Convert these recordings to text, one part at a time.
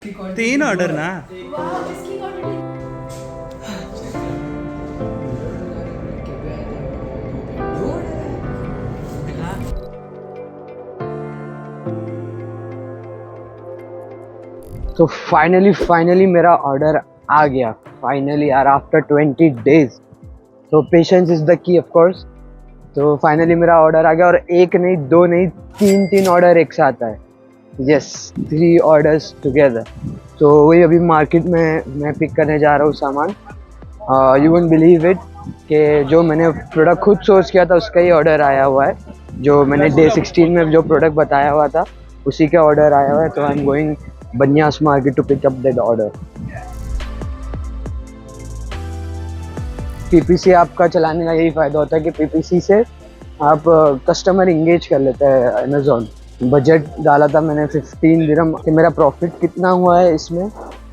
तीन ऑर्डर ना। तो फाइनली मेरा ऑर्डर आ गया फाइनली यार, आफ्टर 20 डेज। तो patience is the key of course. तो फाइनली मेरा ऑर्डर आ गया, और एक नहीं, दो नहीं, तीन ऑर्डर एक साथ आए। Yes, 3 orders together. तो वही अभी मार्केट में मैं पिक करने जा रहा हूँ सामान। यू वोंट बिलीव इट कि जो मैंने प्रोडक्ट खुद सोर्स किया था उसका ही ऑर्डर आया हुआ है। जो मैंने डे 16 में जो प्रोडक्ट बताया हुआ था उसी का ऑर्डर आया हुआ है। तो I am going Baniyas market to pick up that order. PPC आपका चलाने का यही फ़ायदा होता है कि पीपीसी से आप कस्टमर इंगेज कर लेते हैं। अमेज़ॉन बजट डाला था मैंने 15 दिरहम कि मेरा प्रॉफिट कितना हुआ है इसमें।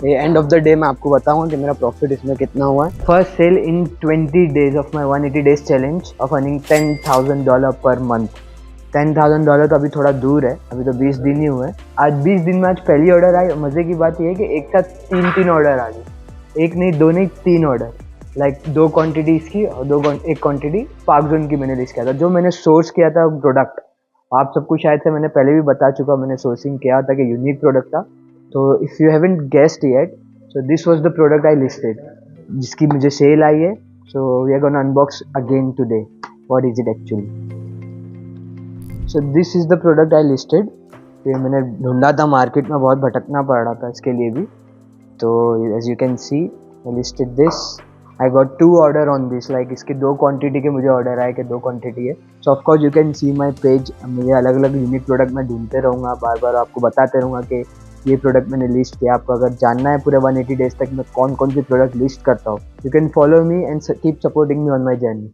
ये एंड ऑफ द डे मैं आपको बताऊंगा कि मेरा प्रॉफिट इसमें कितना हुआ है। First sale in 20 days of my 180 days challenge of earning $10,000 per month. $10,000 तो अभी थोड़ा दूर है, अभी तो 20 दिन ही हुए। आज 20 दिन में आज पहली ऑर्डर आई। मज़े की बात यह है कि एक साथ तीन ऑर्डर आ गए। एक नहीं, दो नहीं, 3 ऑर्डर। लाइक 2 क्वांटिटी इसकी और एक क्वांटिटी पार्क जोन की मैंने लिस्ट किया था। जो मैंने सोर्स किया था प्रोडक्ट, आप सबको शायद से मैंने पहले भी बता चुका, मैंने सोर्सिंग किया था कि यूनिक प्रोडक्ट था। तो if you haven't guessed yet, so this was the product I listed, जिसकी मुझे सेल आई है। So we are gonna unbox again today what is it actually. So this is the product I listed. ये मैंने ढूंढा था market में, बहुत भटकना पड़ रहा था इसके लिए भी। तो as you can see I listed this. I got 2 order on this. Like इसके 2 क्वांटिटी के मुझे ऑर्डर आए कि 2 क्वांटिटी है। So of course you can C my page. मुझे अलग अलग यूनिक प्रोडक्ट मैं ढूंढते रहूँगा, बार बार आपको बताते रहूँगा कि ये प्रोडक्ट मैंने लिस्ट किया। आपको अगर जानना है पूरे 180 डेज तक मैं कौन कौन सी प्रोडक्ट लिस्ट करता हूँ, you can follow me and keep supporting me on my journey.